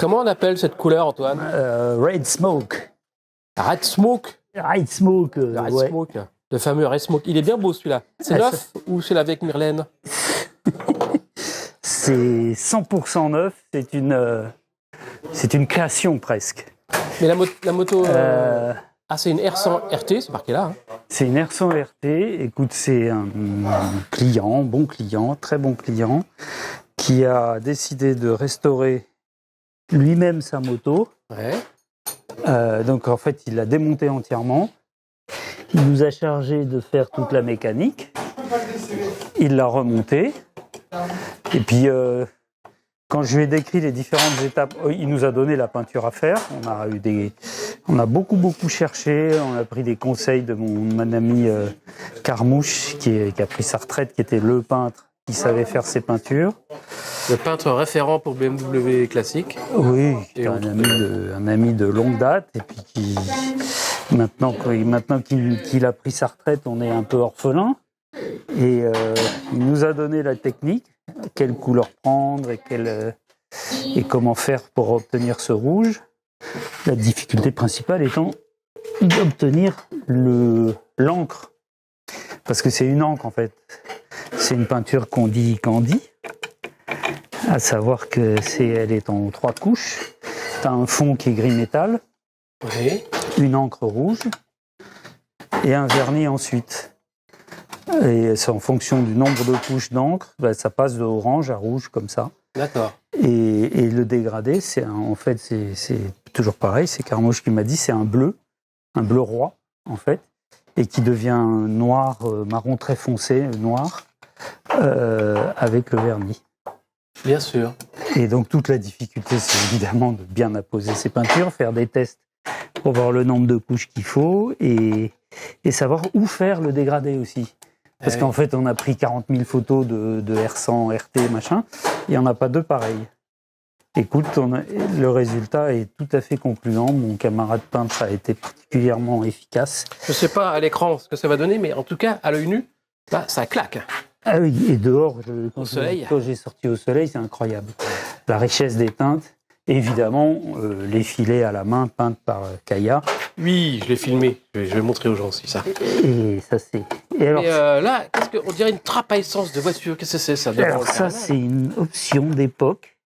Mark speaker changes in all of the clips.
Speaker 1: Comment on appelle cette couleur, Antoine?
Speaker 2: Red Smoke.
Speaker 1: Red Smoke.
Speaker 2: Red Smoke.
Speaker 1: Red
Speaker 2: ouais.
Speaker 1: Smoke. Le fameux Red Smoke. Il est bien beau celui-là. C'est neuf ou c'est avec Myrlène?
Speaker 2: C'est 100% neuf. C'est une création presque.
Speaker 1: Mais la moto. Ah, c'est une R100 RT, c'est marqué là. Hein.
Speaker 2: C'est une R100 RT. Écoute, c'est un client, bon client, très bon client, qui a décidé de restaurer lui-même sa moto.
Speaker 1: Ouais.
Speaker 2: Donc en fait, il l'a démontée entièrement. Il nous a chargé de faire toute la mécanique. Il l'a remontée. Et puis, quand je lui ai décrit les différentes étapes, il nous a donné la peinture à faire. On a beaucoup cherché. On a pris des conseils de mon ami Carmouche, qui a pris sa retraite, qui était le peintre qui savait faire ses peintures.
Speaker 1: Le peintre référent pour BMW classique.
Speaker 2: Oui, un ami de longue date. Et puis maintenant qu'il a pris sa retraite, on est un peu orphelin. Et il nous a donné la technique, quelle couleur prendre et comment faire pour obtenir ce rouge. La difficulté principale étant d'obtenir l'encre. Parce que c'est une encre en fait. C'est une peinture qu'on dit Candy. À savoir que elle est en 3 couches. Tu as un fond qui est gris métal,
Speaker 1: Oui.
Speaker 2: une encre rouge et un vernis ensuite. Et c'est en fonction du nombre de couches d'encre, ça passe de orange à rouge comme ça.
Speaker 1: D'accord.
Speaker 2: Et le dégradé, c'est toujours pareil, c'est Carmouche qui m'a dit, c'est un bleu roi en fait, et qui devient noir, marron très foncé, noir, avec le vernis.
Speaker 1: Bien sûr.
Speaker 2: Et donc toute la difficulté, c'est évidemment de bien apposer ces peintures, faire des tests pour voir le nombre de couches qu'il faut et savoir où faire le dégradé aussi. Parce qu'en fait, on a pris 40 000 photos de R100, RT, machin, et on n'a pas deux pareils. Écoute, le résultat est tout à fait concluant. Mon camarade peintre a été particulièrement efficace.
Speaker 1: Je ne sais pas à l'écran ce que ça va donner, mais en tout cas, à l'œil nu, là, ça claque.
Speaker 2: Ah oui, et dehors, quand j'ai sorti au soleil, c'est incroyable. La richesse des teintes, évidemment, les filets à la main peints par Kaya.
Speaker 1: Oui, je l'ai filmé. Je vais montrer aux gens aussi ça.
Speaker 2: Et ça, c'est... Et alors,
Speaker 1: là, qu'est-ce qu'on dirait une trappe à essence de voiture. Qu'est-ce que c'est ça?
Speaker 2: Alors ça, c'est une option d'époque.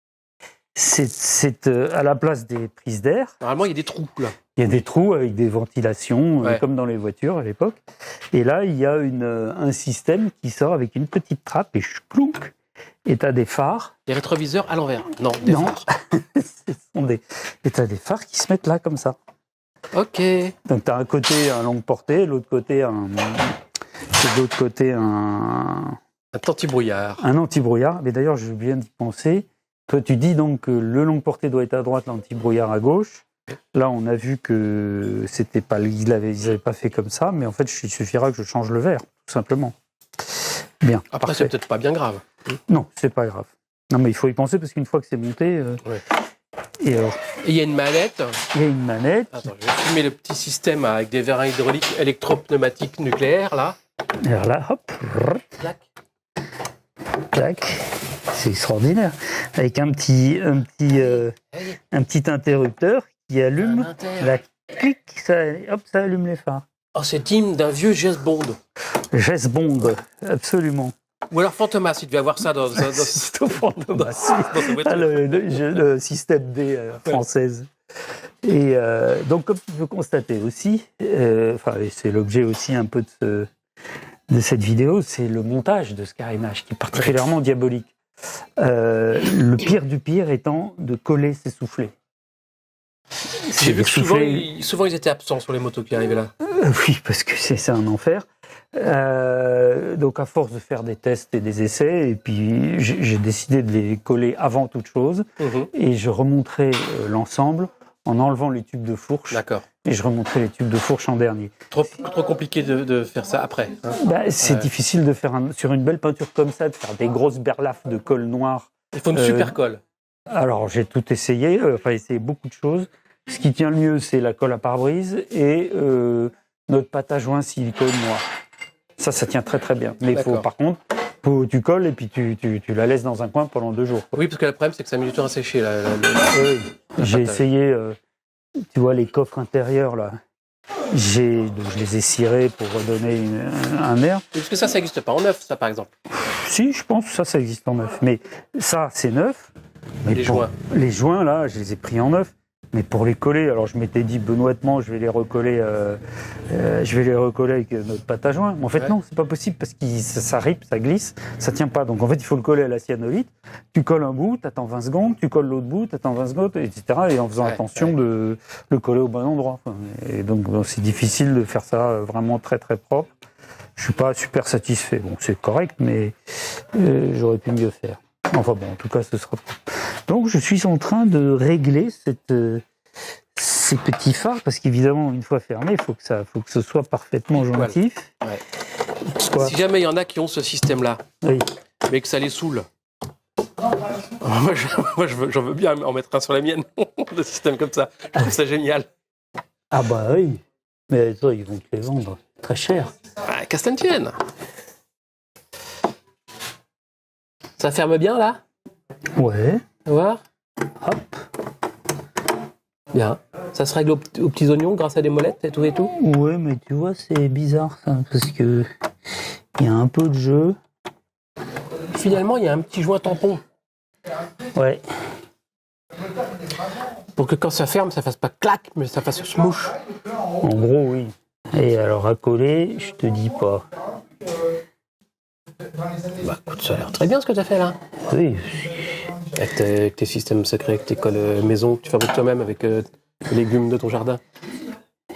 Speaker 2: C'est à la place des prises d'air.
Speaker 1: Normalement, il y a des trous là.
Speaker 2: Il y a des trous avec des ventilations,
Speaker 1: Ouais.
Speaker 2: comme dans les voitures à l'époque. Et là, il y a un système qui sort avec une petite trappe et clounk, et t'as des phares.
Speaker 1: Des rétroviseurs à l'envers. Non, des phares.
Speaker 2: Et t'as des phares qui se mettent là comme ça.
Speaker 1: Ok.
Speaker 2: Donc t'as un côté un longue portée, l'autre côté un
Speaker 1: Un anti-brouillard.
Speaker 2: Un anti-brouillard. Mais d'ailleurs, je viens d'y penser. Toi, tu dis donc que le longue portée doit être à droite, l'anti-brouillard à gauche. Là, on a vu que c'était pas, ils avaient pas fait comme ça, mais en fait, il suffira que je change le verre, tout simplement. Bien.
Speaker 1: Après,
Speaker 2: parfait.
Speaker 1: c'est peut-être pas bien grave.
Speaker 2: Non, c'est pas grave. Non, mais il faut y penser parce qu'une fois que c'est monté.
Speaker 1: Ouais.
Speaker 2: Et alors,
Speaker 1: Et il y a une manette.
Speaker 2: il y a une manette.
Speaker 1: Attends, je vais filmer le petit système avec des vérins hydrauliques électropneumatiques nucléaires là.
Speaker 2: Et alors là, hop,
Speaker 1: Clac.
Speaker 2: clac. C'est extraordinaire. Avec un petit interrupteur qui allume.
Speaker 1: Un inter.
Speaker 2: La clic, ça allume les phares.
Speaker 1: Oh, c'est digne d'un vieux James Bond.
Speaker 2: Jess Bond, absolument.
Speaker 1: Ou alors Fantomas, il devait avoir ça dans sa voiture.
Speaker 2: Le système D française. Et donc, comme tu peux constater aussi, c'est l'objet aussi un peu de cette vidéo, c'est le montage de ce carénage qui est particulièrement diabolique. Le pire du pire étant de coller ses soufflets.
Speaker 1: J'ai vu que souvent ils étaient absents sur les motos qui arrivaient là.
Speaker 2: Oui, parce que c'est un enfer. Donc à force de faire des tests et des essais, et puis j'ai décidé de les coller avant toute chose, et je remonterai l'ensemble en enlevant les tubes de fourche.
Speaker 1: D'accord.
Speaker 2: Et je remonterai les tubes de fourche en dernier.
Speaker 1: Trop compliqué de faire ça après. Hein.
Speaker 2: C'est difficile de faire sur une belle peinture comme ça, de faire des grosses berlafes de colle noire.
Speaker 1: Il faut une super colle.
Speaker 2: Alors j'ai tout essayé, essayé beaucoup de choses. Ce qui tient le mieux, c'est la colle à pare-brise et notre pâte à joint silicone noir. Ça tient très très bien. Mais il faut par contre Tu colles et puis tu la laisses dans un coin pendant 2 jours.
Speaker 1: Oui, parce que le problème, c'est que ça met du temps à sécher.
Speaker 2: Oui. J'ai essayé, tu vois, les coffres intérieurs, là. Donc, je les ai cirés pour redonner un air.
Speaker 1: Parce que ça n'existe pas en neuf, ça, par exemple.
Speaker 2: Si, je pense que ça existe en neuf. Mais ça, c'est neuf. Mais
Speaker 1: Joints.
Speaker 2: Les joints, là, je les ai pris en neuf. Mais pour les coller, alors je m'étais dit benoîtement, je vais les recoller avec notre pâte à joint. Mais en fait, non, c'est pas possible parce que ça ripe, ça glisse, ça tient pas. Donc en fait, il faut le coller à la cyanolite. Tu colles un bout, t'attends 20 secondes, tu colles l'autre bout, t'attends 20 secondes, etc. Et en faisant attention de le coller au bon endroit. Et donc c'est difficile de faire ça vraiment très très propre. Je suis pas super satisfait. Bon, c'est correct, mais j'aurais pu mieux faire. Enfin bon, en tout cas, ce sera. Donc, je suis en train de régler ces petits phares parce qu'évidemment, une fois fermé, il faut que ce soit parfaitement jointif.
Speaker 1: Ouais. Si jamais il y en a qui ont ce système-là, mais que ça les saoule, moi, j'en veux bien en mettre un sur la mienne, le système comme ça. Je trouve ça génial.
Speaker 2: Ah bah oui, mais toi, ils vont te les vendre très cher.
Speaker 1: Qu'à ce tienne. Ça ferme bien, là?
Speaker 2: Ouais.
Speaker 1: Tu vois?
Speaker 2: Hop.
Speaker 1: Bien. Ça se règle aux petits oignons grâce à des molettes et tout et tout?
Speaker 2: Ouais, mais tu vois, c'est bizarre, ça, parce que il y a un peu de jeu.
Speaker 1: Finalement, il y a un petit joint tampon.
Speaker 2: Ouais.
Speaker 1: Pour que quand ça ferme, ça fasse pas clac, mais ça fasse smoosh.
Speaker 2: En gros, oui. Et alors, à coller, je te dis pas.
Speaker 1: Bah, écoute, ça a l'air très bien ce que tu as fait là.
Speaker 2: Oui.
Speaker 1: Avec tes systèmes secrets, avec tes colles maison que tu fabriques toi-même avec les légumes de ton jardin.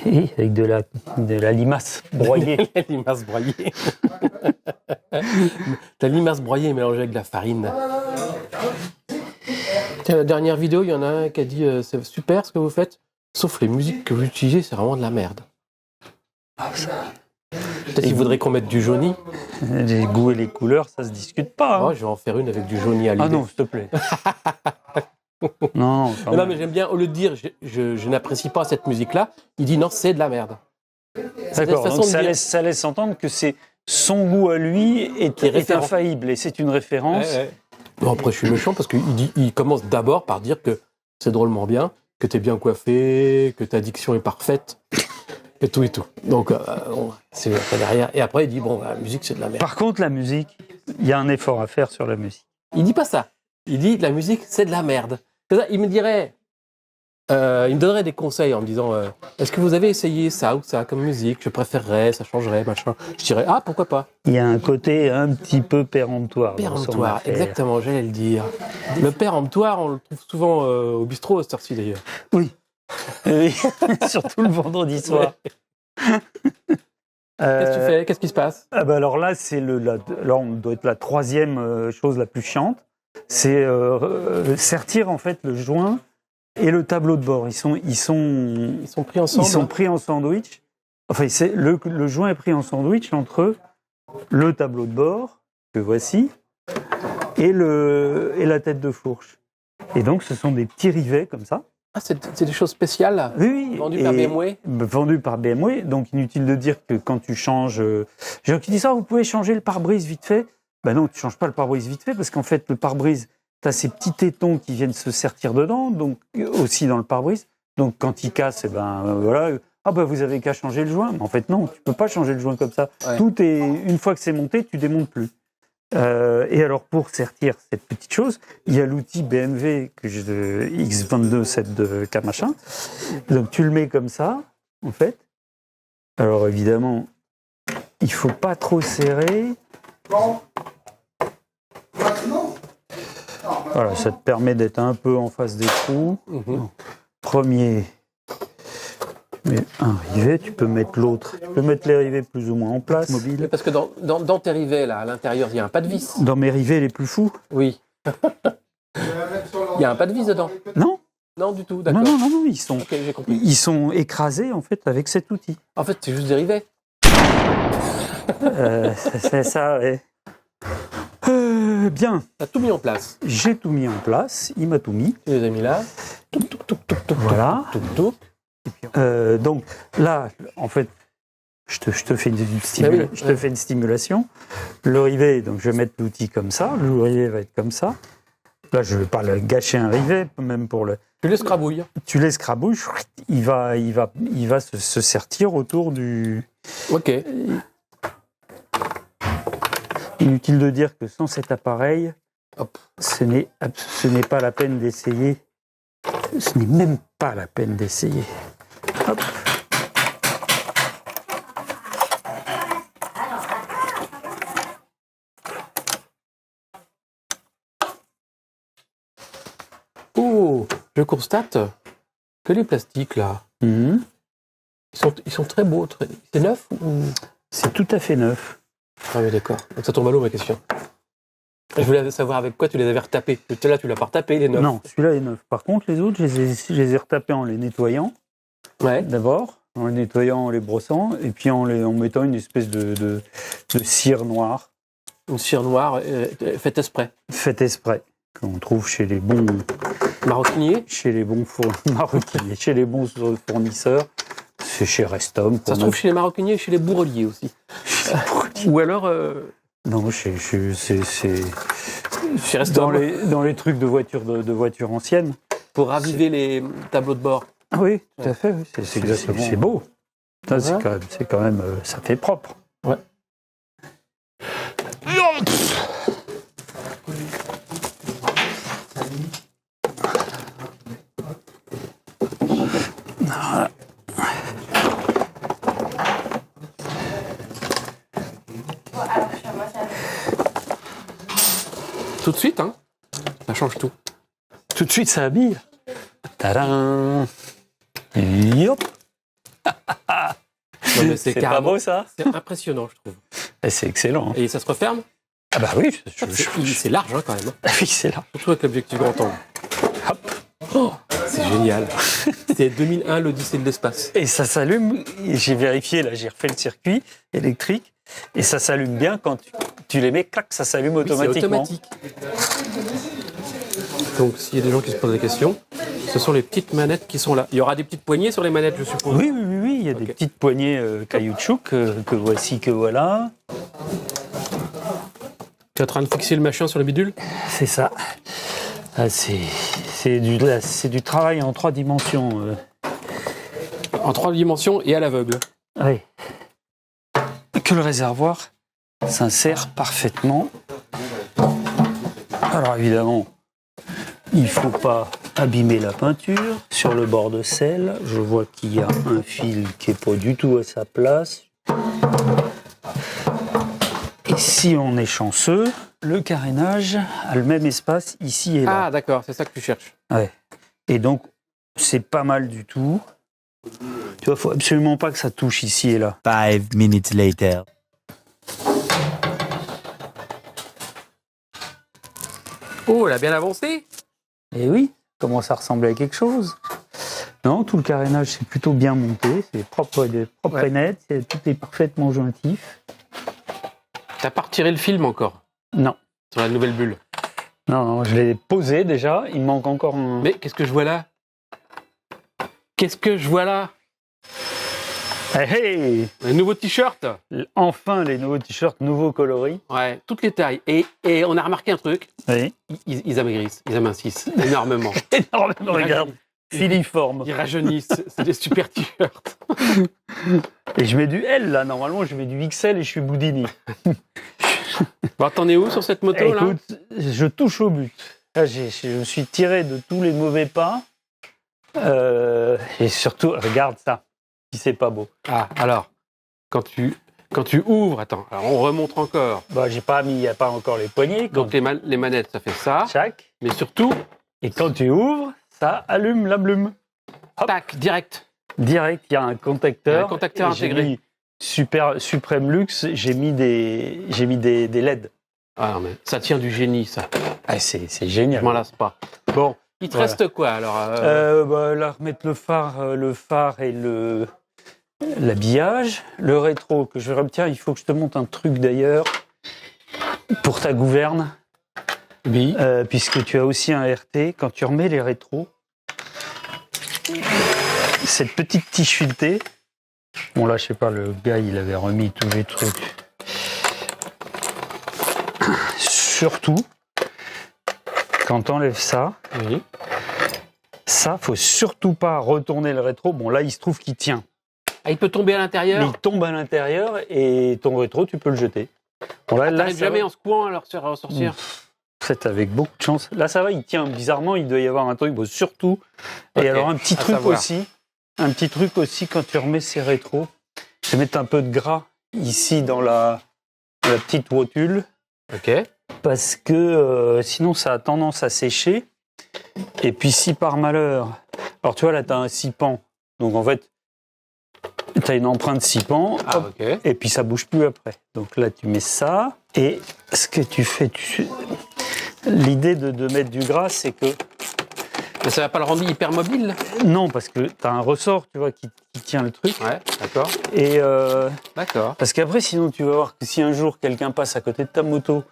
Speaker 2: Et avec de la limace broyée.
Speaker 1: La limace broyée. La limace broyée mélangée avec de la farine. Tiens, la dernière vidéo, il y en a un qui a dit c'est super ce que vous faites, sauf les musiques que vous utilisez, c'est vraiment de la merde. Peut-être qu'il voudrait qu'on mette du jauni.
Speaker 2: Les goûts et les couleurs, ça se discute pas. Hein.
Speaker 1: Oh, je vais en faire une avec du jauni à l'idée.
Speaker 2: Ah non, s'il te plaît. Non,
Speaker 1: non, mais j'aime bien, au lieu de dire je n'apprécie pas cette musique-là, il dit non, c'est de la merde.
Speaker 2: D'accord, donc ça laisse entendre que c'est son goût à lui est infaillible et c'est une référence.
Speaker 1: Ouais. Bon, après, je suis méchant parce qu'il commence d'abord par dire que c'est drôlement bien, que t'es bien coiffé, que ta diction est parfaite. Et tout. Donc, c'est derrière. Et après, il dit, bon, la musique, c'est de la merde.
Speaker 2: Par contre, la musique, il y a un effort à faire sur la musique.
Speaker 1: Il dit pas ça. Il dit, la musique, c'est de la merde. Ça, il me dirait, il me donnerait des conseils en me disant, est-ce que vous avez essayé ça ou ça comme musique? Je préférerais, ça changerait, machin. Je dirais, pourquoi pas?
Speaker 2: Il y a un côté un petit peu péremptoire.
Speaker 1: Péremptoire, exactement, j'allais le dire. Le péremptoire, on le trouve souvent au bistrot à cette heure-ci, d'ailleurs.
Speaker 2: Oui. Oui, surtout le vendredi soir.
Speaker 1: Qu'est-ce que tu fais? Qu'est-ce qui se passe?
Speaker 2: Alors là, là, on doit être la troisième chose la plus chiante. C'est sertir en fait le joint et le tableau de bord. Ils sont
Speaker 1: pris ensemble.
Speaker 2: Ils sont pris en sandwich. Enfin, le joint est pris en sandwich entre le tableau de bord que voici et la tête de fourche. Et donc, ce sont des petits rivets comme ça.
Speaker 1: Ah, c'est des choses spéciales là.
Speaker 2: Oui.
Speaker 1: Vendues par BMW.
Speaker 2: Vendues par BMW. Donc, inutile de dire que quand tu changes... J'ai gens qui disent, vous pouvez changer le pare-brise vite fait. Ben non, tu changes pas le pare-brise vite fait parce qu'en fait, le pare-brise, tu as ces petits tétons qui viennent se sertir dedans, donc aussi dans le pare-brise. Donc, quand il casse, voilà... vous avez qu'à changer le joint. Mais en fait, non, tu peux pas changer le joint comme ça. Ouais. Tout est... Une fois que c'est monté, tu démontes plus. Et alors, pour sertir cette petite chose, il y a l'outil BMW X22 de K machin. Donc, tu le mets comme ça, en fait. Alors, évidemment, il faut pas trop serrer. Voilà, ça te permet d'être un peu en face des trous. Premier... Mais un rivet, tu peux mettre l'autre. Tu peux mettre les rivets plus ou moins en place. Mobile.
Speaker 1: Mais parce que dans tes rivets, là, à l'intérieur, il y a un pas de vis.
Speaker 2: Dans mes rivets les plus fous?
Speaker 1: Oui. Il y a un pas de vis dedans?
Speaker 2: Non.
Speaker 1: Non, du tout, d'accord.
Speaker 2: Non, ils sont écrasés, en fait, avec cet outil.
Speaker 1: En fait, c'est juste des rivets.
Speaker 2: C'est ça, ouais. Bien.
Speaker 1: T'as tout mis en place.
Speaker 2: J'ai tout mis en place. Il m'a tout mis.
Speaker 1: Tu les as mis là.
Speaker 2: Voilà. Donc là, en fait, je te fais je te fais une stimulation. Le rivet, donc je vais mettre l'outil comme ça. Le rivet va être comme ça. Là, je ne vais pas le gâcher un rivet, même pour le.
Speaker 1: Tu laisses crabouille.
Speaker 2: Tu laisses crabouille, il va se sertir autour du.
Speaker 1: Ok.
Speaker 2: Inutile de dire que sans cet appareil,
Speaker 1: Hop.
Speaker 2: ce n'est pas la peine d'essayer. Ce n'est même pas la peine d'essayer. Hop.
Speaker 1: Oh, je constate que les plastiques, là,
Speaker 2: Mhm.
Speaker 1: ils sont très beaux. C'est neuf ou...
Speaker 2: C'est tout à fait neuf.
Speaker 1: Ah oui, d'accord. Donc ça tombe à l'eau, ma question. Je voulais savoir avec quoi tu les avais retapés. Là, tu l'as pas retapé, les neufs.
Speaker 2: Non, celui-là est neuf. Par contre, les autres, je les ai retapés en les nettoyant,
Speaker 1: Ouais.
Speaker 2: d'abord, en les nettoyant, en les brossant, et puis en mettant une espèce de cire noire,
Speaker 1: Une cire noire faite exprès.
Speaker 2: faite exprès, qu'on trouve chez les bons
Speaker 1: Maroquinier.
Speaker 2: maroquiniers, chez les bons fournisseurs. C'est chez Restom.
Speaker 1: Ça se trouve chez les maroquiniers et chez les bourreliers aussi. Ou alors
Speaker 2: Non, c'est
Speaker 1: chez Restom
Speaker 2: dans les trucs de voitures anciennes.
Speaker 1: pour raviver les tableaux de bord.
Speaker 2: Ah oui, tout à fait. Oui. C'est beau. Ça,
Speaker 1: Ouais.
Speaker 2: c'est quand même, ça fait propre.
Speaker 1: Ouais. Tout de suite, hein. Ça change tout.
Speaker 2: Tout de suite, ça habille. Tadam. Yop.
Speaker 1: Non, mais c'est
Speaker 2: pas
Speaker 1: carrément-
Speaker 2: beau, ça?
Speaker 1: C'est impressionnant, je trouve.
Speaker 2: Et c'est excellent.
Speaker 1: Et ça se referme.
Speaker 2: Ah bah oui,
Speaker 1: C'est large, hein, quand même.
Speaker 2: oui, c'est là.
Speaker 1: Surtout avec l'objectif grand angle.
Speaker 2: Hop.
Speaker 1: Oh, c'est génial. C'était 2001, l'Odyssée de l'espace.
Speaker 2: Et ça s'allume. J'ai vérifié, là, j'ai refait le circuit électrique. Et ça s'allume bien quand tu les mets, clac, ça s'allume
Speaker 1: Oui, c'est
Speaker 2: automatiquement.
Speaker 1: automatique. Donc, s'il y a des gens qui se posent des questions, ce sont les petites manettes qui sont là. Il y aura des petites poignées sur les manettes, je suppose.
Speaker 2: Oui, oui, oui, oui, il y a des
Speaker 1: Ok.
Speaker 2: petites poignées caoutchouc que voici, que voilà.
Speaker 1: Tu es en train de fixer le machin sur le bidule?
Speaker 2: C'est ça. Ah, c'est du travail en 3 dimensions.
Speaker 1: En 3 dimensions et à l'aveugle.
Speaker 2: Oui. Que le réservoir s'insère parfaitement. Alors évidemment, il ne faut pas abîmer la peinture. Sur le bord de selle, je vois qu'il y a un fil qui n'est pas du tout à sa place. Et si on est chanceux, le carénage a le même espace ici et là.
Speaker 1: Ah, d'accord, c'est ça que tu cherches.
Speaker 2: Ouais. Et donc, c'est pas mal du tout. Tu vois, faut absolument pas que ça touche ici et là.
Speaker 3: 5 minutes later.
Speaker 1: Oh, elle a bien avancé.
Speaker 2: Et oui, commence à ressembler à quelque chose. Non, tout le carénage, c'est plutôt bien monté. C'est propre
Speaker 1: Ouais.
Speaker 2: et net. Tout est parfaitement jointif.
Speaker 1: T'as pas retiré le film encore
Speaker 2: Non.
Speaker 1: sur la nouvelle bulle.
Speaker 2: Non, je l'ai posé déjà. Il manque encore un...
Speaker 1: Mais qu'est-ce que je vois là? Qu'est-ce que je vois là?
Speaker 2: Hey,
Speaker 1: Un nouveau t-shirt.
Speaker 2: enfin, les nouveaux t-shirts, nouveaux coloris.
Speaker 1: Ouais, toutes les tailles. Et on a remarqué un truc.
Speaker 2: Oui.
Speaker 1: Ils amaigrissent, ils amincissent énormément.
Speaker 2: Énormément, regarde. Filiforme.
Speaker 1: Ils rajeunissent. C'est des super t-shirts.
Speaker 2: Et je mets du L, là. Normalement, je mets du XL et je suis Boudini.
Speaker 1: Bon, t'en es où sur cette moto là?
Speaker 2: Écoute, je touche au but. Là, je me suis tiré de tous les mauvais pas. Et surtout, regarde ça. Si c'est pas beau.
Speaker 1: Ah, alors, quand tu ouvres, attends, alors on remonte encore.
Speaker 2: Bah, j'ai pas mis, il n'y a pas encore les poignées.
Speaker 1: Donc les manettes, ça fait ça.
Speaker 2: Chaque.
Speaker 1: Mais surtout,
Speaker 2: Et quand tu ouvres, ça allume la blume. Hop.
Speaker 1: tac, direct.
Speaker 2: Direct, il y a un contacteur.
Speaker 1: Il y a un contacteur
Speaker 2: Et j'ai
Speaker 1: intégré.
Speaker 2: mis Supreme Luxe, j'ai mis des LED.
Speaker 1: Ah non, mais ça tient du génie, ça.
Speaker 2: Ah, c'est
Speaker 1: Je
Speaker 2: génial.
Speaker 1: m'en lasse pas. Bon, il te
Speaker 2: Voilà.
Speaker 1: reste quoi alors
Speaker 2: Là, remettre le phare et l'habillage. Le rétro que je retiens, il faut que je te montre un truc d'ailleurs pour ta gouverne,
Speaker 1: Oui.
Speaker 2: puisque tu as aussi un RT. Quand tu remets les rétros, cette petite tichetée, Bon, là, je sais pas, le gars, il avait remis tous les trucs. Surtout, quand t'enlèves ça,
Speaker 1: Oui.
Speaker 2: ça, faut surtout pas retourner le rétro. Bon, là, il se trouve qu'il tient.
Speaker 1: Ah, il peut tomber à
Speaker 2: Mais
Speaker 1: l'intérieur.
Speaker 2: il tombe à l'intérieur et ton rétro, tu peux le jeter. Bon, là,
Speaker 1: T'arrives
Speaker 2: ça
Speaker 1: jamais
Speaker 2: va.
Speaker 1: en secouant à leur sortir.
Speaker 2: Peut-être avec beaucoup de chance. Là, ça va, il tient. Bizarrement, il doit y avoir un truc. Bon, surtout. Et
Speaker 1: Ok,
Speaker 2: alors, un petit
Speaker 1: à
Speaker 2: truc
Speaker 1: savoir.
Speaker 2: aussi. Un petit truc aussi, quand tu remets ces rétros, c'est mettre un peu de gras ici dans la petite rotule.
Speaker 1: Ok.
Speaker 2: Parce que sinon, ça a tendance à sécher. Et puis, si par malheur. Alors, tu vois, là, tu as un 6 pans. Donc, en fait, tu as une empreinte 6 pans.
Speaker 1: Ah,
Speaker 2: hop,
Speaker 1: ok.
Speaker 2: et puis, ça bouge plus après. Donc, là, tu mets ça. Et ce que tu fais, l'idée de mettre du gras, c'est que.
Speaker 1: Mais ça va pas le rendre hyper mobile.
Speaker 2: Non, parce que tu as un ressort, tu vois, qui tient le truc.
Speaker 1: Ouais, d'accord.
Speaker 2: Et.
Speaker 1: D'accord.
Speaker 2: Parce qu'après, sinon, tu vas voir que si un jour quelqu'un passe à côté de ta moto,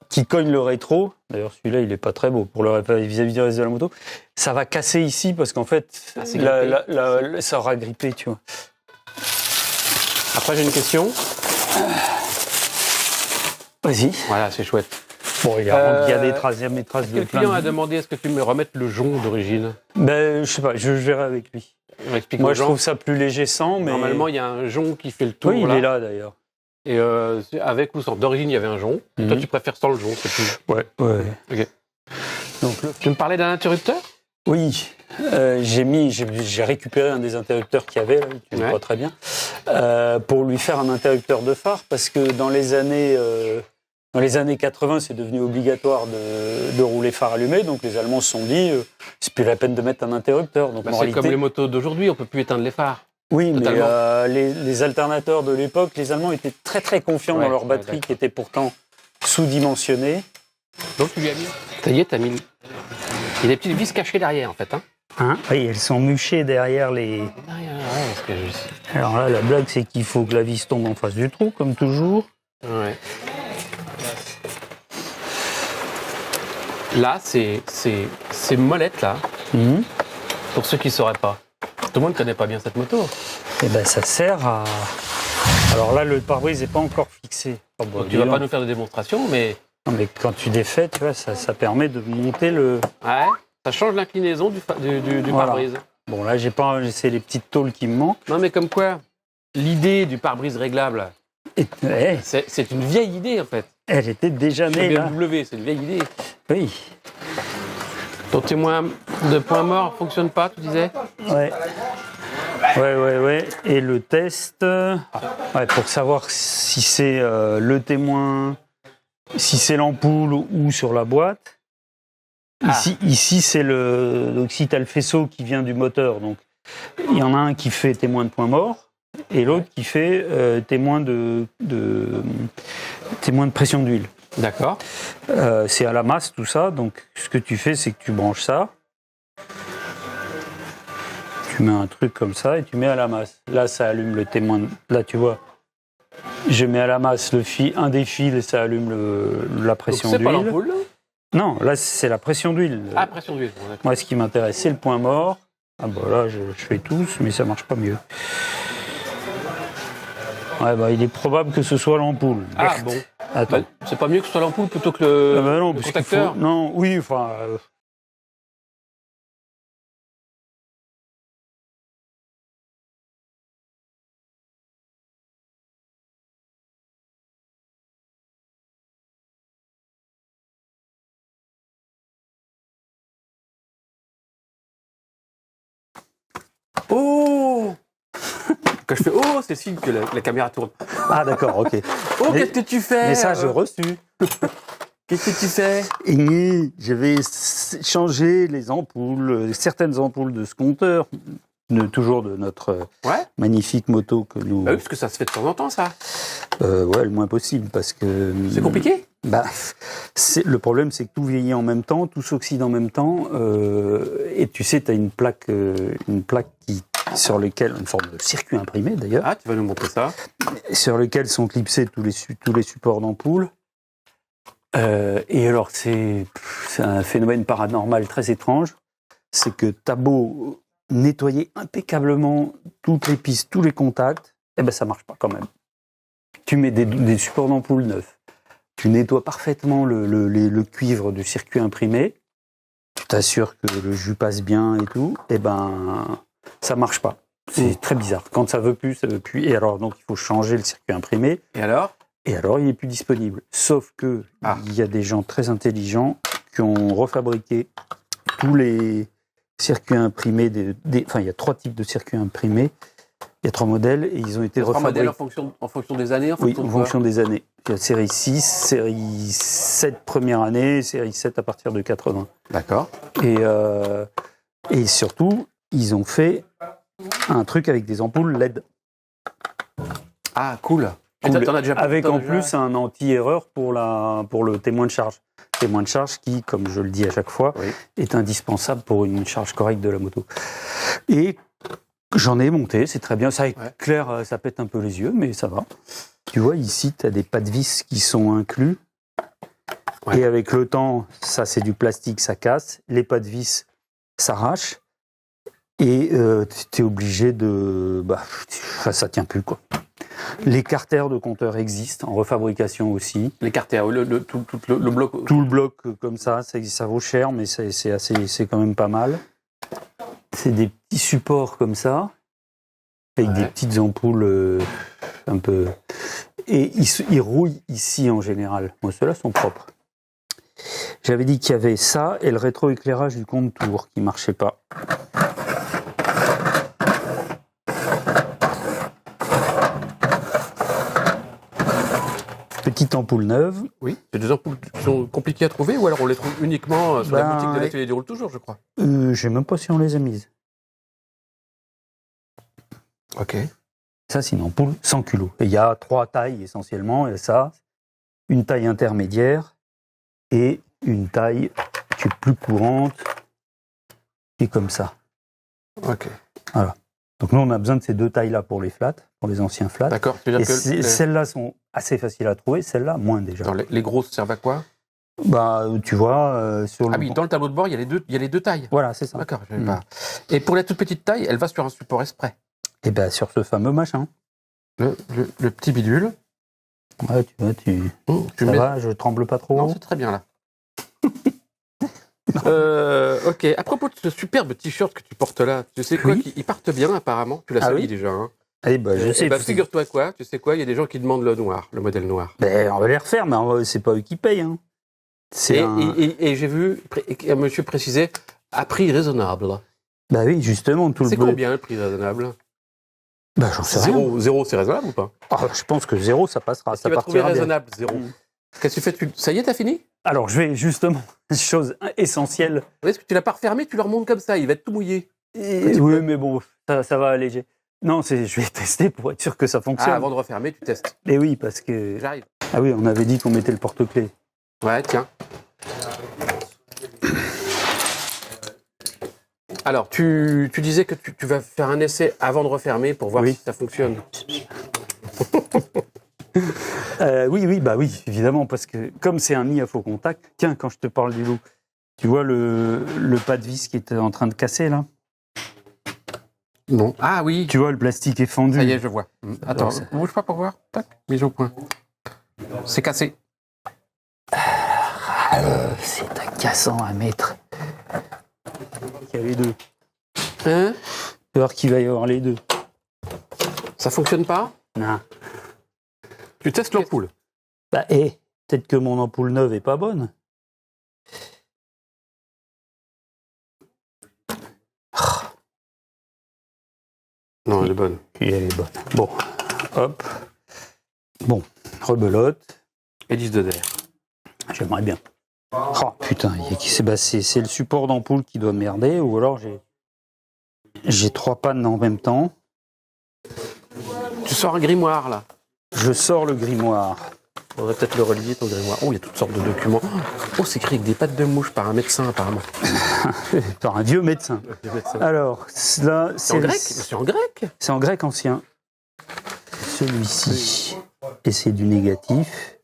Speaker 2: qui cogne le rétro, d'ailleurs celui-là, il est pas très beau pour le vis-à-vis du reste de la moto, ça va casser ici parce qu'en fait,
Speaker 1: Ah, c'est
Speaker 2: ça aura grippé, tu vois.
Speaker 1: Après, j'ai une question.
Speaker 2: Vas-y.
Speaker 1: Voilà, c'est chouette.
Speaker 2: Bon, il y a des traces, il y a mes traces
Speaker 1: Est-ce que
Speaker 2: de
Speaker 1: le
Speaker 2: plein
Speaker 1: client a
Speaker 2: de...
Speaker 1: demandé est-ce que tu me remettes le jonc d'origine?
Speaker 2: Ben, je sais pas, je verrai avec lui.
Speaker 1: On explique
Speaker 2: Moi,
Speaker 1: aux
Speaker 2: je
Speaker 1: gens.
Speaker 2: trouve ça plus léger sans, mais...
Speaker 1: Normalement, il y a un jonc qui fait le tour.
Speaker 2: oui, il est là, d'ailleurs.
Speaker 1: Et c'est avec ou sans. D'origine, il y avait un jonc.
Speaker 2: Mhm.
Speaker 1: Toi, tu préfères sans le jonc, c'est tout.
Speaker 2: Ouais.
Speaker 1: Ok.
Speaker 2: Donc,
Speaker 1: Tu me parlais d'un interrupteur?
Speaker 2: oui, j'ai récupéré un des interrupteurs qu'il y avait, là, tu le
Speaker 1: Ouais.
Speaker 2: vois très bien, pour lui faire un interrupteur de phare, parce que dans les années 80, c'est devenu obligatoire de rouler phare allumé, donc les Allemands se sont dit, c'est plus la peine de mettre un interrupteur. Donc
Speaker 1: Bah,
Speaker 2: en
Speaker 1: c'est
Speaker 2: réalité,
Speaker 1: comme les motos d'aujourd'hui, on peut plus éteindre les phares.
Speaker 2: oui,
Speaker 1: totalement.
Speaker 2: mais les alternateurs de l'époque, les Allemands étaient très très confiants
Speaker 1: Ouais,
Speaker 2: dans leur
Speaker 1: ouais,
Speaker 2: batterie,
Speaker 1: d'accord.
Speaker 2: qui était pourtant sous-dimensionnée.
Speaker 1: Donc tu lui as mis. Ça y est, t'as mis. Il y a des petites vis cachées derrière, en fait. Hein.
Speaker 2: Hein, oui, elles sont muchées derrière les...
Speaker 1: Derrière, ouais, parce que
Speaker 2: Alors là, la blague, c'est qu'il faut que la vis tombe en face du trou, comme toujours.
Speaker 1: Ouais. Là, ces molettes-là,
Speaker 2: Mhm.
Speaker 1: pour ceux qui ne sauraient pas, tout le monde ne connaît pas bien cette moto.
Speaker 2: Et ben, ça sert à... Alors là, le pare-brise n'est pas encore fixé. Oh, bah,
Speaker 1: Donc tu
Speaker 2: dis
Speaker 1: vas
Speaker 2: donc.
Speaker 1: pas nous faire de démonstration, mais
Speaker 2: Non, mais quand tu défais, tu vois, ça permet de monter le...
Speaker 1: ouais, ça change l'inclinaison du
Speaker 2: Voilà.
Speaker 1: pare-brise.
Speaker 2: Bon, là, c'est les petites tôles qui me manquent.
Speaker 1: Non, mais comme quoi, l'idée du pare-brise réglable,
Speaker 2: Et,
Speaker 1: c'est une vieille idée, en fait.
Speaker 2: elle était déjà
Speaker 1: C'est
Speaker 2: née, là.
Speaker 1: BMW, c'est une vieille idée.
Speaker 2: Oui.
Speaker 1: Ton témoin de point mort fonctionne pas, tu disais?
Speaker 2: Ouais. Ouais. Et le test, ouais, pour savoir si c'est le témoin, si c'est l'ampoule ou sur la boîte. Ici c'est le. Donc, si tu as le faisceau qui vient du moteur, donc il y en a un qui fait témoin de point mort et l'autre qui fait témoin de pression d'huile.
Speaker 1: D'accord.
Speaker 2: C'est à la masse tout ça, donc ce que tu fais, c'est que tu branches ça. Tu mets un truc comme ça et tu mets à la masse. Là, ça allume le témoin. Là, tu vois, je mets à la masse un des fils et ça allume la
Speaker 1: Donc
Speaker 2: pression
Speaker 1: c'est pas
Speaker 2: d'huile.
Speaker 1: l'ampoule, là?
Speaker 2: Non, là, c'est la pression d'huile.
Speaker 1: Ah, pression d'huile. Bon, d'accord.
Speaker 2: Moi, ce qui m'intéresse, c'est le point mort. Ah bah là, je fais tous, mais ça marche pas mieux. Ouais, bah il est probable que ce soit l'ampoule.
Speaker 1: Ah, bon.
Speaker 2: Attends.
Speaker 1: Bah, c'est pas mieux que ce soit l'ampoule plutôt que le,
Speaker 2: Ah bah non,
Speaker 1: le
Speaker 2: parce qu'il
Speaker 1: contacteur?
Speaker 2: faut... Non, oui, enfin...
Speaker 1: Oh! Quand je fais oh, c'est signe que la caméra tourne.
Speaker 2: Ah d'accord, ok.
Speaker 1: Oh,
Speaker 2: Mais-
Speaker 1: qu'est-ce que tu fais?
Speaker 2: Message reçu.
Speaker 1: Qu'est-ce que tu fais?
Speaker 2: Et je vais changer les ampoules, certaines ampoules de ce compteur, toujours de notre
Speaker 1: Ouais?
Speaker 2: magnifique moto que nous...
Speaker 1: Bah oui, parce que ça se fait de temps en temps, ça.
Speaker 2: Ouais, le moins possible, parce que...
Speaker 1: C'est compliqué?
Speaker 2: Bah, le problème, c'est que tout vieillit en même temps, tout s'oxyde en même temps, et tu sais, tu as une plaque sur laquelle, une forme de circuit imprimé d'ailleurs,
Speaker 1: Ah, tu vas nous montrer ça.
Speaker 2: sur lequel sont clipsés tous les supports d'ampoule. Et alors, c'est un phénomène paranormal très étrange, c'est que t'as beau nettoyer impeccablement toutes les pistes, tous les contacts, eh ben ça marche pas quand même. Tu mets des supports d'ampoule neufs, tu nettoies parfaitement le cuivre du circuit imprimé, tu t'assures que le jus passe bien et tout, eh ben ça marche pas. C'est très bizarre. Quand ça veut plus, ça veut plus. Et alors donc il faut changer le circuit imprimé.
Speaker 1: Et alors,
Speaker 2: il est plus disponible. Sauf que il y a des gens très intelligents qui ont refabriqué tous les circuits imprimés. Enfin, il y a 3 types de circuits imprimés. Il y a 3 modèles et ils ont été refabriqués.
Speaker 1: en fonction des années,
Speaker 2: Oui, en fonction des années. Il y a série 6, série 7 première année, série 7 à partir de 80.
Speaker 1: D'accord.
Speaker 2: Et surtout, ils ont fait un truc avec des ampoules LED.
Speaker 1: Ah, cool. Et
Speaker 2: Cool.
Speaker 1: t'en as déjà
Speaker 2: Avec
Speaker 1: t'en
Speaker 2: en
Speaker 1: as
Speaker 2: plus
Speaker 1: déjà...
Speaker 2: un anti-erreur pour le témoin de charge. Témoin de charge qui, comme je le dis à chaque fois,
Speaker 1: Oui.
Speaker 2: est indispensable pour une charge correcte de la moto. Et j'en ai monté, c'est très bien. Ça éclaire, ça pète un peu les yeux, mais ça va. Tu vois, ici, tu as des pas de vis qui sont inclus.
Speaker 1: Ouais.
Speaker 2: Et avec le temps, ça c'est du plastique, ça casse. Les pas de vis s'arrachent. Et tu es obligé de... ça tient plus, quoi. Les carters de compteurs existent, en refabrication aussi.
Speaker 1: Les carters, tout le bloc.
Speaker 2: Tout le bloc comme ça vaut cher, mais c'est quand même pas mal. C'est des petits supports comme ça, avec des petites ampoules un peu... Et ils rouillent ici en général. Moi, ceux-là sont propres. J'avais dit qu'il y avait ça et le rétroéclairage du contour qui marchait pas. Petite ampoule neuve.
Speaker 1: Oui, c'est des ampoules qui sont compliquées à trouver ou alors on les trouve uniquement sur la boutique de l'atelier du Roule Toujours, je crois.
Speaker 2: Je sais même pas si on les a mises.
Speaker 1: Ok.
Speaker 2: Ça, c'est une ampoule sans culot. Et il y a 3 tailles essentiellement. Et ça, une taille intermédiaire et une taille qui est plus courante, qui est comme ça.
Speaker 1: Ok.
Speaker 2: Voilà. Donc nous, on a besoin de ces 2 tailles-là pour les flats, pour les anciens flats.
Speaker 1: D'accord.
Speaker 2: Et celles-là sont assez faciles à trouver, celles-là moins déjà.
Speaker 1: Dans les grosses servent à quoi?
Speaker 2: Tu vois, sur le...
Speaker 1: Ah oui, dans le tableau de bord, il y a les deux tailles.
Speaker 2: Voilà, c'est ça.
Speaker 1: D'accord, je savais pas. Et pour la toute petite taille, elle va sur un support exprès.
Speaker 2: Et bien, sur ce fameux machin.
Speaker 1: Le petit bidule.
Speaker 2: Ouais, tu vois, ça va, je tremble pas trop.
Speaker 1: Non, c'est très bien là. Ok, à propos de ce superbe t-shirt que tu portes là, tu sais quoi, ils partent bien apparemment. Tu l'as sali déjà. Hein.
Speaker 2: Eh ben, je sais.
Speaker 1: Figure-toi quoi, tu sais quoi, il y a des gens qui demandent le noir, le modèle noir.
Speaker 2: On va les refaire, mais c'est pas eux qui payent. Hein.
Speaker 1: Et j'ai vu un monsieur préciser à prix raisonnable.
Speaker 2: Bah oui, justement.
Speaker 1: C'est combien le prix raisonnable?
Speaker 2: J'en sais rien.
Speaker 1: Zéro, c'est raisonnable ou pas?
Speaker 2: Je pense que 0, ça passera.
Speaker 1: Ça partira bien. Raisonnable, 0. Qu'est-ce que tu fais? Ça y est, t'as fini?
Speaker 2: Alors, je vais justement, chose essentielle.
Speaker 1: Est-ce que tu l'as pas refermé, tu le remontes comme ça, il va être tout mouillé.
Speaker 2: Oui, mais bon, ça va alléger. Non, je vais tester pour être sûr que ça fonctionne.
Speaker 1: Ah, avant de refermer, tu testes.
Speaker 2: Et oui, parce que...
Speaker 1: J'arrive.
Speaker 2: Ah oui, on avait dit qu'on mettait le porte-clés.
Speaker 1: Ouais, tiens. Alors, tu disais que tu vas faire un essai avant de refermer pour voir si ça fonctionne.
Speaker 2: Oui, évidemment, parce que comme c'est un nid à faux contact, tiens, quand je te parle du loup, tu vois le pas de vis qui est en train de casser, là?
Speaker 1: Non. Ah oui.
Speaker 2: Tu vois, le plastique est fendu.
Speaker 1: Ça y est, je vois. Attends, bouge pas pour voir. Tac, mise au point. C'est cassé.
Speaker 2: C'est agaçant à mettre. Il y a les deux.
Speaker 1: Hein?
Speaker 2: Tu vas voir qu'il va y avoir les deux.
Speaker 1: Ça fonctionne pas?
Speaker 2: Non.
Speaker 1: Tu testes l'ampoule?
Speaker 2: Peut-être que mon ampoule neuve est pas bonne.
Speaker 1: Non, elle est bonne.
Speaker 2: Elle est bonne. Bon, hop. Bon, rebelote.
Speaker 1: Hélice de d'air.
Speaker 2: J'aimerais bien. Oh putain, c'est le support d'ampoule qui doit merder, ou alors j'ai 3 pannes en même temps.
Speaker 1: Tu sors un grimoire là.
Speaker 2: Je sors le grimoire.
Speaker 1: Faudrait peut-être le relier ton grimoire. Oh, il y a toutes sortes de documents. Oh, c'est écrit avec des pattes de mouche par un médecin apparemment.
Speaker 2: Par un vieux médecin. Alors, là,
Speaker 1: c'est en grec. C'est en grec.
Speaker 2: C'est en grec ancien. Celui-ci. Et c'est du négatif.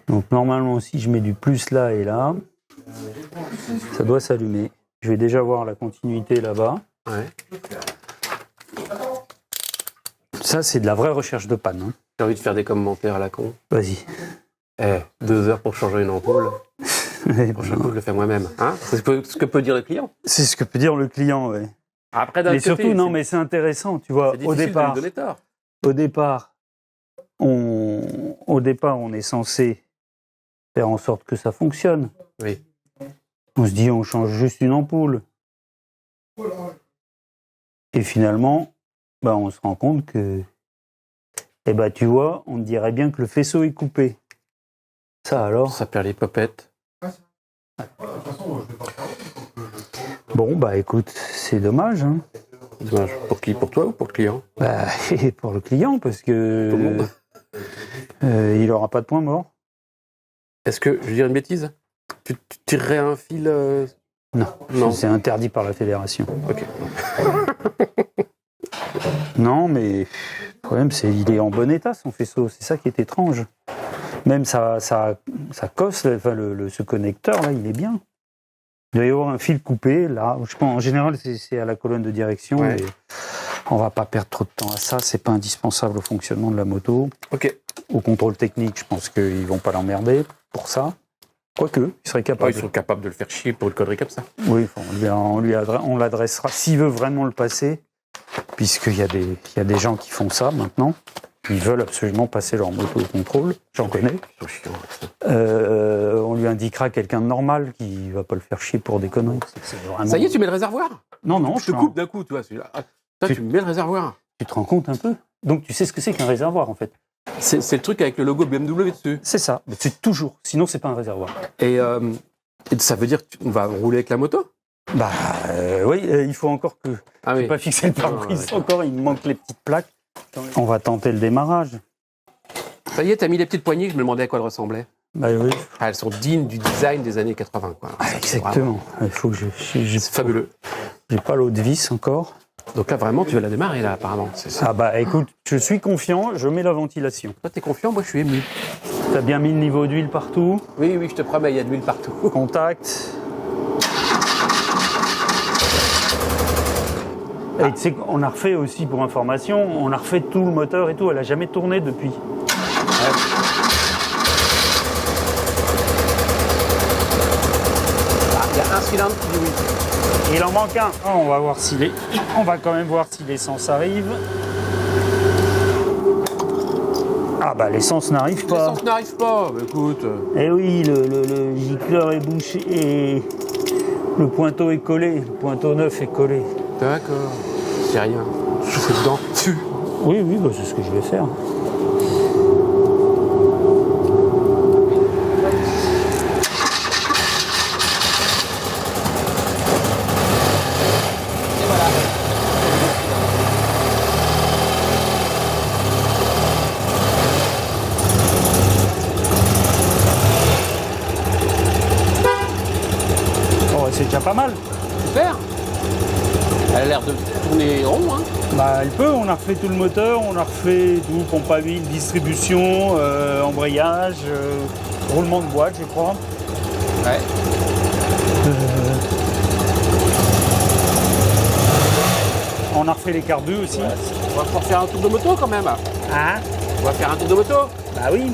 Speaker 2: Donc normalement, si je mets du plus là et là, ça doit s'allumer. Je vais déjà voir la continuité là-bas.
Speaker 1: Ouais.
Speaker 2: Ça, c'est de la vraie recherche de panne. Hein.
Speaker 1: J'ai envie de faire des commentaires à la con.
Speaker 2: Vas-y.
Speaker 1: 2 heures pour changer une ampoule.
Speaker 2: Eh
Speaker 1: Le prochain coup, je le fais moi-même. Hein, c'est ce que peut dire le client.
Speaker 2: C'est ce que peut dire le client, oui.
Speaker 1: Après, d'un
Speaker 2: Mais
Speaker 1: côté,
Speaker 2: surtout, non, mais c'est intéressant, tu vois.
Speaker 1: c'est difficile de lui donner tort.
Speaker 2: Au départ, on est censé faire en sorte que ça fonctionne.
Speaker 1: Oui.
Speaker 2: On se dit, on change juste une ampoule. Et finalement, on se rend compte que, tu vois, on dirait bien que le faisceau est coupé. Ça alors?
Speaker 1: Ça perd les popettes.
Speaker 2: Bon, écoute, c'est dommage. Hein.
Speaker 1: Dommage. Pour qui? Pour toi ou pour le client?
Speaker 2: Et pour le client, parce que
Speaker 1: Tout le monde.
Speaker 2: Il n'aura pas de point mort.
Speaker 1: Est-ce que, je vais dire une bêtise, tu tirerais un fil
Speaker 2: Non, c'est interdit par la fédération.
Speaker 1: Ok.
Speaker 2: Non, mais le problème, c'est qu'il est en bon état, son faisceau. C'est ça qui est étrange. Même ça cosse, ce connecteur, là, il est bien. Il doit y avoir un fil coupé, là. Je pense, en général, c'est à la colonne de direction.
Speaker 1: Ouais.
Speaker 2: Et on va pas perdre trop de temps à ça. C'est pas indispensable au fonctionnement de la moto.
Speaker 1: Ok.
Speaker 2: Au contrôle technique, je pense qu'ils vont pas l'emmerder pour ça. Quoique, ils seraient capables.
Speaker 1: Ils sont capables de le faire chier pour une connerie comme ça.
Speaker 2: Oui, on l'adressera s'il veut vraiment le passer, puisqu'il y a des gens qui font ça maintenant. Ils veulent absolument passer leur moto au contrôle. J'en connais.
Speaker 1: Ils sont chiants.
Speaker 2: On lui indiquera quelqu'un de normal qui va pas le faire chier pour des conneries. C'est vraiment...
Speaker 1: Ça y est, tu mets le réservoir?
Speaker 2: Non,
Speaker 1: Je te coupe d'un coup, toi. Celui-là. Toi, tu mets le réservoir.
Speaker 2: Tu te rends compte un peu? Donc tu sais ce que c'est qu'un réservoir, en fait.
Speaker 1: C'est le truc avec le logo BMW dessus.
Speaker 2: C'est ça. Mais c'est toujours. Sinon, c'est pas un réservoir.
Speaker 1: Et ça veut dire qu'on va rouler avec la moto?
Speaker 2: Oui, il faut encore que...
Speaker 1: Ah
Speaker 2: Je
Speaker 1: oui.
Speaker 2: n'ai pas fixé le pare-brise
Speaker 1: Ah, ouais.
Speaker 2: encore, il me manque les petites plaques. On va tenter le démarrage.
Speaker 1: Ça y est, t'as mis les petites poignées, je me demandais à quoi elles ressemblaient.
Speaker 2: Oui.
Speaker 1: Ah, elles sont dignes du design des années 80, quoi.
Speaker 2: Exactement. Il faut que
Speaker 1: C'est fabuleux.
Speaker 2: J'ai pas l'eau de vis encore.
Speaker 1: Donc là, vraiment, tu vas la démarrer, là, apparemment. C'est ça.
Speaker 2: Écoute, je suis confiant, je mets la ventilation.
Speaker 1: Toi, t'es confiant, moi, je suis ému.
Speaker 2: T'as bien mis le niveau d'huile partout.
Speaker 1: Oui, je te promets, il y a de l'huile partout.
Speaker 2: Contact. Et tu sais qu'on a refait aussi, pour information, on a refait tout le moteur et tout, elle a jamais tourné depuis.
Speaker 1: Il y a un cylindre qui dit oui.
Speaker 2: Il en manque un. On va quand même voir si l'essence arrive. L'essence n'arrive pas.
Speaker 1: L'essence n'arrive pas, écoute.
Speaker 2: Eh oui, le gicleur est bouché et le pointeau est collé. Le pointeau neuf est collé.
Speaker 1: D'accord. C'est rien. Souffle dedans.
Speaker 2: Oui, c'est ce que je vais faire. C'est déjà pas mal.
Speaker 1: Super. Elle a l'air de tourner rond, hein.
Speaker 2: Elle peut, on a refait tout le moteur, on a refait tout, pompe à huile, distribution, embrayage, roulement de boîte, je crois.
Speaker 1: Ouais.
Speaker 2: On a refait les carbus aussi.
Speaker 1: On va pouvoir faire un tour de moto, quand même.
Speaker 2: Hein?
Speaker 1: On va faire un tour de moto.
Speaker 2: Oui.